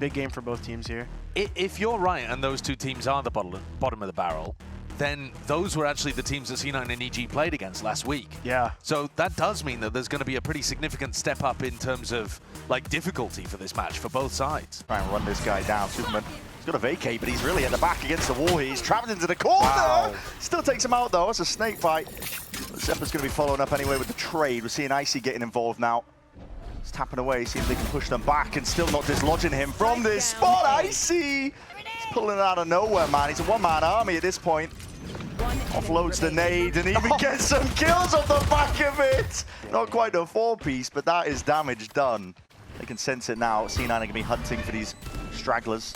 Big game for both teams here. If you're right and those two teams are the bottom of the barrel, then those were actually the teams that C9 and EG played against last week. Yeah. So that does mean that there's going to be a pretty significant step up in terms of like difficulty for this match for both sides. Try and run this guy down. Superman, he's got to vacate, but he's really at the back against the wall. He's trapped into the corner. Wow. Still takes him out though. It's a snake fight. Zeppa's going to be following up anyway with the trade. We're seeing Icy getting involved now. He's tapping away, see if they can push them back and still not dislodging him from this spot. Icy! He's pulling it out of nowhere, man. He's a one-man army at this point. Offloads the nade and even gets some kills off the back of it. Not quite a four-piece, but that is damage done. They can sense it now. C9 are going to be hunting for these stragglers.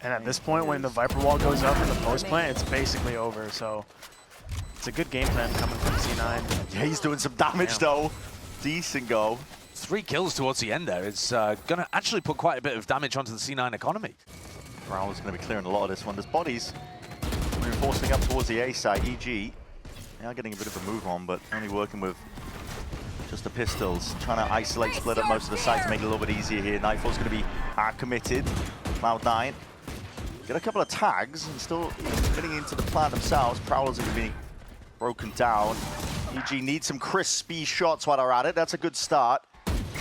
And at this point, when the Viper Wall goes up in the post plant, it's basically over. So it's a good game plan coming from C9. Yeah, he's doing some damage though. Decent go. 3 kills towards the end there. It's going to actually put quite a bit of damage onto the C9 economy. Prowler's going to be clearing a lot of this one. There's bodies reinforcing up towards the A side. EG, they are getting a bit of a move on, but only working with just the pistols. Trying to isolate, split up most of the site to make it a little bit easier here. Nightfall's going to be committed. Cloud9 get a couple of tags and still getting into the plant themselves. Prowlers are going to be broken down. EG needs some crispy shots while they're at it. That's a good start.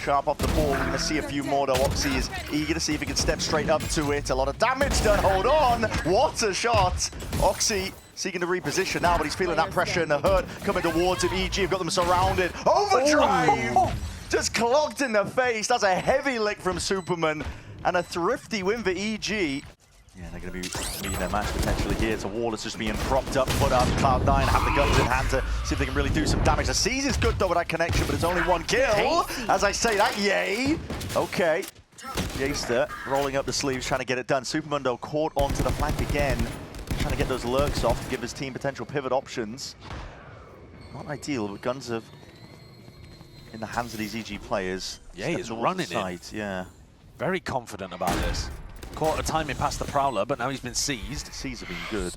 Sharp off the ball. We're going to see a few more though. Oxy is eager to see if he can step straight up to it. A lot of damage done. Hold on. What a shot. Oxy seeking to reposition now, but he's feeling that pressure and the hurt coming towards him. EG have got them surrounded. Overdrive! Oh. Just clogged in the face. That's a heavy lick from Superman. And a thrifty win for EG. Yeah, they're going to be meeting their match potentially here. It's a wall that's just being propped up, put up. Cloud9 have the guns in hand to see if they can really do some damage. The Seize is good though with that connection, but it's only 1 kill. As I say that, yay. Okay. Jaster rolling up the sleeves, trying to get it done. Superman though caught onto the flank again, trying to get those lurks off to give his team potential pivot options. Not ideal, but guns are in the hands of these EG players. Yeah, he's running it. Yeah. Very confident about this. Caught a timing past the Prowler, but now he's been seized. Seize have been good.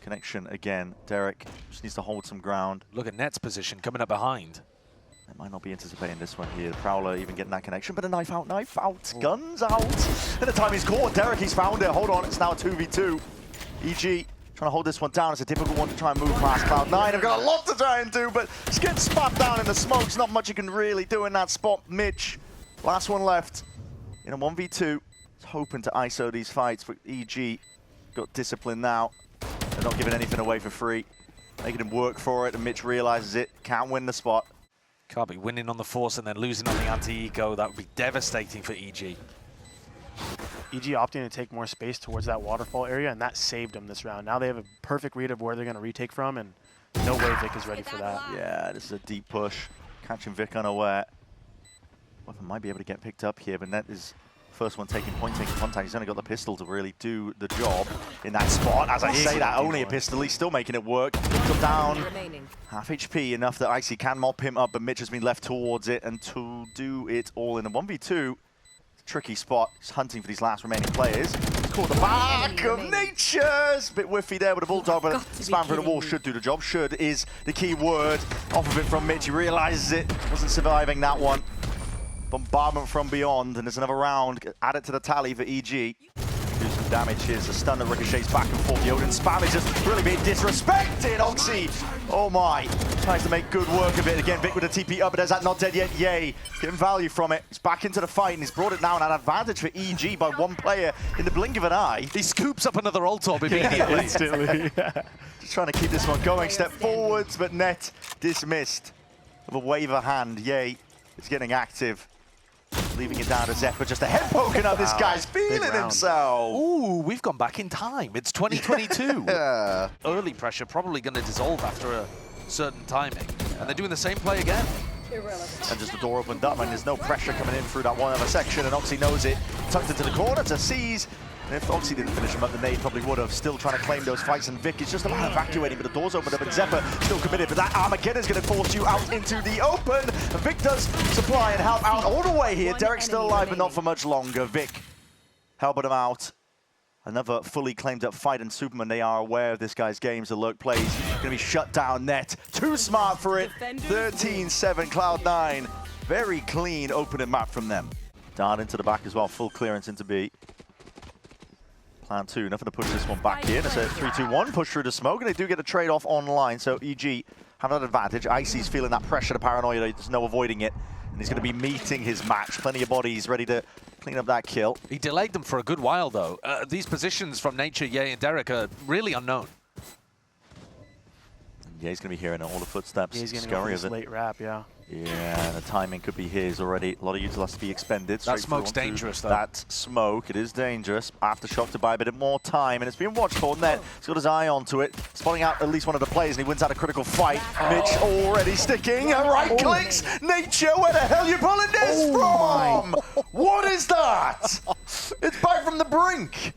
Connection again. Derek just needs to hold some ground. Look at Net's position coming up behind. They might not be anticipating this one here. The Prowler even getting that connection, but a knife out, guns out. And the time he's caught. Derek, he's found it. Hold on, it's now a 2v2. EG trying to hold this one down. It's a difficult one to try and move past Cloud9. They've got a lot to try and do, but just getting spat down in the smokes. Not much you can really do in that spot. Mitch, last one left in a 1v2. Hoping to ISO these fights, but EG got discipline now. They're not giving anything away for free. Making him work for it, and Mitch realizes it. Can't win the spot. Can't be winning on the force and then losing on the anti-eco. That would be devastating for EG. EG opting to take more space towards that waterfall area, and that saved them this round. Now they have a perfect read of where they're going to retake from, and no way Vic is ready for that. Yeah, this is a deep push. Catching Vic unaware. Weapon might be able to get picked up here, but Net is first one taking contact. He's only got the pistol to really do the job in that spot. As I say that, only a pistol. He's still making it work. Come down. Half HP, enough that Icy can mop him up, but Mitch has been left towards it, and to do it all in a 1v2. Tricky spot. He's hunting for these last remaining players. Caught the back of Nature's. Bit whiffy there with a Bulldog, but spam through the wall should do the job. Should is the key word. Off of it from Mitch. He realizes it. Wasn't surviving that one. Bombardment from beyond, and there's another round. Add it to the tally for EG. Do some damage here. It's a stun that ricochets back and forth. The Odin spam is just really being disrespected. Oxy, oh my. Tries to make good work of it. Again, Vic with a TP up, but is that not dead yet? Yay. Getting value from it. He's back into the fight, and he's brought it down. An advantage for EG by 1 player in the blink of an eye. He scoops up another ult orb immediately. Instantly. Just trying to keep this one going. Step forwards, but Net dismissed with a wave of hand. Yay. It's getting active. Leaving it down to Zeppa, just a head poking up. This guy's feeling himself. Ooh, we've gone back in time. It's 2022. Yeah. Early pressure probably going to dissolve after a certain timing. And they're doing the same play again. And just the door opened up, and there's no pressure coming in through that one other section, and Oxy knows it. Tucked into the corner to Seize. And if Oxy didn't finish him up, the nade probably would have. Still trying to claim those fights, and Vic is just about evacuating, but the door's opened up, and Zeppa still committed. But that Armageddon's going to force you out into the open. And Vic does supply and help out all the way here. Derek's still alive, but not for much longer. Vic helping him out. Another fully claimed up fight, and Superman, they are aware of this guy's games. The lurk plays going to be shut down. Net too smart for it. 13-7 Cloud9. Very clean opening map from them. Dart into the back as well, full clearance into B. Plan 2, nothing to push this one back in. It's a 3-2-1, push through the smoke, and they do get a trade-off online, so EG have that advantage. Icy's feeling that pressure, the paranoia, there's no avoiding it, and he's going to be meeting his match. Plenty of bodies ready to clean up that kill. He delayed them for a good while, though. These positions from Nature, Ye, and Derek are really unknown. Yeah, he's going to be hearing all the footsteps. Yeah, he's going to go for this of it. late wrap, yeah. Yeah, the timing could be his already. A lot of util has to be expended. That smoke's dangerous, though. That smoke, it is dangerous. Aftershock to buy a bit more time, and it's being watched for. Net, he's got his eye onto it, spotting out at least one of the players, and he wins out a critical fight. Mitch already sticking, right clicks. Nature, where the hell are you pulling this from? What is that? It's back from the brink.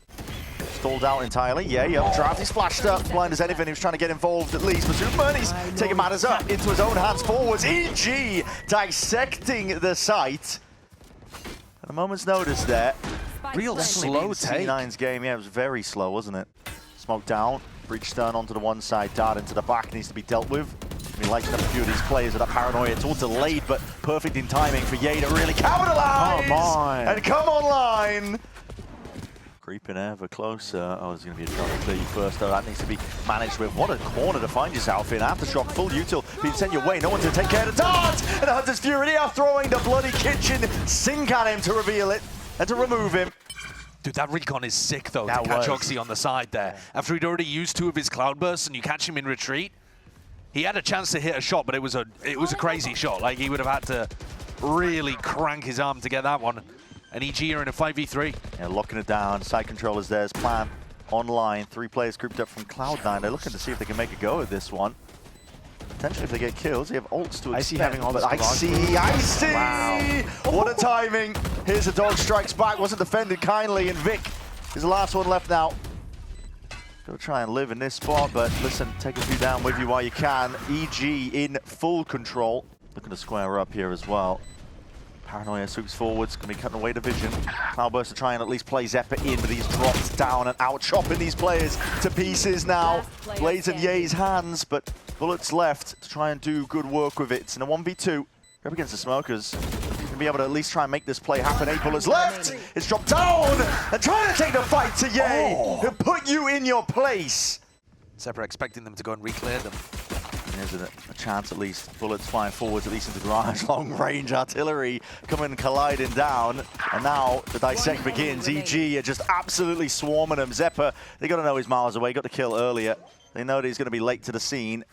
Stalled out entirely. Yeah, updraft. He's flashed up. Blind as anything. He was trying to get involved at least. But Superman's taking matters up into his own hands forwards. EG dissecting the site. At a moment's notice there. Real slow take. C9's game. Yeah, it was very slow, wasn't it? Smoke down. Breach stern onto the one side. Dart into the back. Needs to be dealt with. He likes up a few of these players with that paranoia. It's all delayed, but perfect in timing for Ye to really capitalize. Come on. And come online. Creeping ever closer. Oh, there's going to be a try to clear you first, though. That needs to be managed with. What a corner to find yourself in. Aftershock, full util, being sent your way. No one to take care of the Dart! And the Hunter's Fury are throwing the bloody kitchen sink at him to reveal it and to remove him. Dude, that recon is sick, though, That to catch was. Oxy on the side there. After he'd already used 2 of his cloudbursts and you catch him in retreat, he had a chance to hit a shot, but it was a crazy shot. Like, he would have had to really crank his arm to get that one. And EG are in a 5v3. Yeah, locking it down. Side controllers there's plan online. 3 players grouped up from Cloud9. They're looking to see if they can make a go at this one. Potentially if they get kills, they have ults to Icy expend, having all but this Icy! Wow. What a timing! Here's a dog strikes back, wasn't defended kindly, and Vic is the last one left now. Gotta try and live in this spot, but listen, take a few down with you while you can. EG in full control. Looking to square up here as well. Paranoia swoops forwards, going to be cutting away the vision. Cloudburst to try and at least play Zephyr in, but he's dropped down and out, chopping these players to pieces now. Blades in Ye's hands, but bullets left to try and do good work with it. It's in a 1v2. Up against the Smokers. Going to be able to at least try and make this play happen. 8 bullets left. It's dropped down and trying to take the fight to Ye, who put you in your place. Zephyr expecting them to go and re-clear them. There's a chance at least. Bullets flying forwards, at least into the garage. Long range artillery coming colliding down. And now the dissect begins. EG are just absolutely swarming them. Zephyr, they got to know he's miles away. Got the kill earlier. They know that he's going to be late to the scene.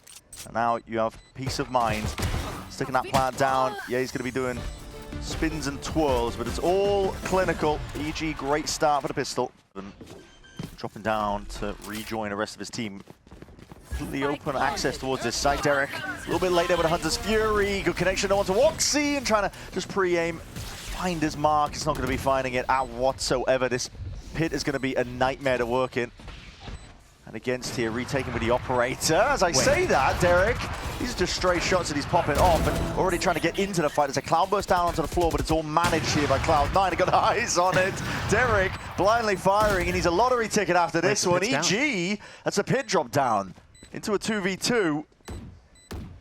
And now you have peace of mind. Sticking that plant down. Yeah, he's going to be doing spins and twirls, but it's all clinical. EG, great start for the pistol. And dropping down to rejoin the rest of his team. Completely open access towards this side. Derek, a little bit late there with the Hunter's Fury. Good connection onto Woxy and trying to just pre-aim, find his mark. It's not going to be finding it out whatsoever. This pit is going to be a nightmare to work in. And against here, retaking with the operator. As I say that, Derek, these are just stray shots that he's popping off and already trying to get into the fight. There's a Cloudburst down onto the floor, but it's all managed here by Cloud9. He got eyes on it. Derek blindly firing, and he's a lottery ticket after this one. EG, that's a pit drop down into a 2v2.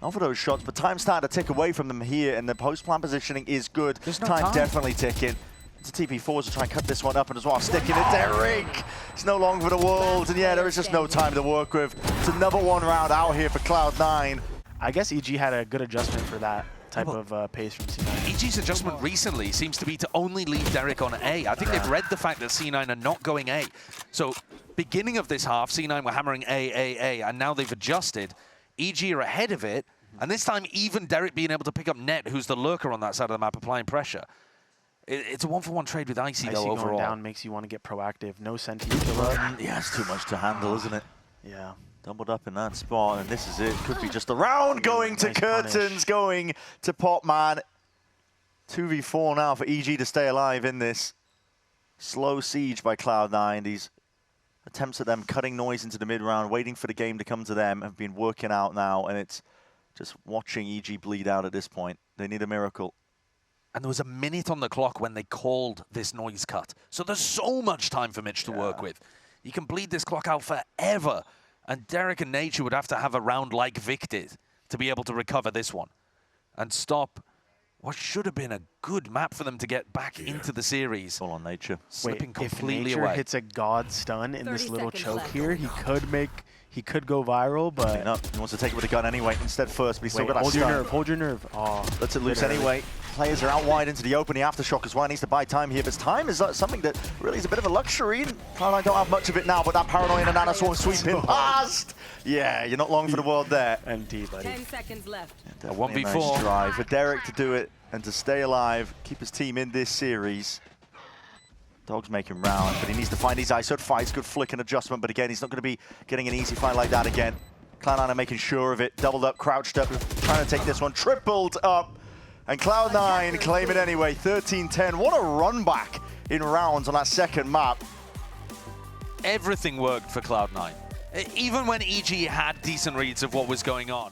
Not for those shots, but time's starting to tick away from them here, and the post-plan positioning is good. There's no time time. Definitely ticking. It's a TP4s to try and cut this one up, and as well, sticking it. Derek! It's no longer for the world, and yeah, there is just no time to work with. It's another 1 round out here for Cloud9. I guess EG had a good adjustment for that type of pace from C9. EG's adjustment recently seems to be to only leave Derek on A. I think they've read the fact that C9 are not going A. So, beginning of this half, C9 were hammering A, and now they've adjusted. EG are ahead of it, and this time even Derek being able to pick up Net, who's the lurker on that side of the map, applying pressure. It's a 1-for-1 trade with Icy, though, overall. Going down makes you want to get proactive. No senti killer. Yeah, it's too much to handle, isn't it? Yeah. Doubled up in that spot, and this is it. Could be just a round going to Nice Curtains, punish. going to Popman. 2v4 now for EG to stay alive in this. Slow siege by Cloud9. These attempts at them cutting noise into the mid-round, waiting for the game to come to them, have been working out now, and it's just watching EG bleed out at this point. They need a miracle. And there was a minute on the clock when they called this noise cut. So there's so much time for Mitch to work with. You can bleed this clock out forever. And Derek and Nature would have to have a round like Vic did to be able to recover this one and stop what should have been a good map for them to get back into the series. All on nature. Slipping Wait, completely if Nature away. hits a god stun in this 30 little seconds choke left. here, he could go viral, Clean but up. He wants to take it with a gun anyway. Instead first, but he's still wait, got that hold your stun. nerve, hold your nerve. Oh, Lets it loose bit early. anyway. Players are out wide into the open. The aftershock as well. Needs to buy time here. But time is something that really is a bit of a luxury. Cloud9 don't have much of it now, but that paranoia and Nana Swarm sweeping past. Yeah, you're not long for the world there. NT, buddy. 10 seconds left. Definitely a 1v4. nice drive for Derek to do it and to stay alive, keep his team in this series. Dog's making round, but he needs to find these ISO fights. Good flick and adjustment, but again, he's not going to be getting an easy fight like that again. Cloud9 are making sure of it. Doubled up, crouched up, trying to take this one. Tripled up, and Cloud9 claim it anyway. 13-10. What a run back in rounds on that second map. Everything worked for Cloud9. Even when EG had decent reads of what was going on.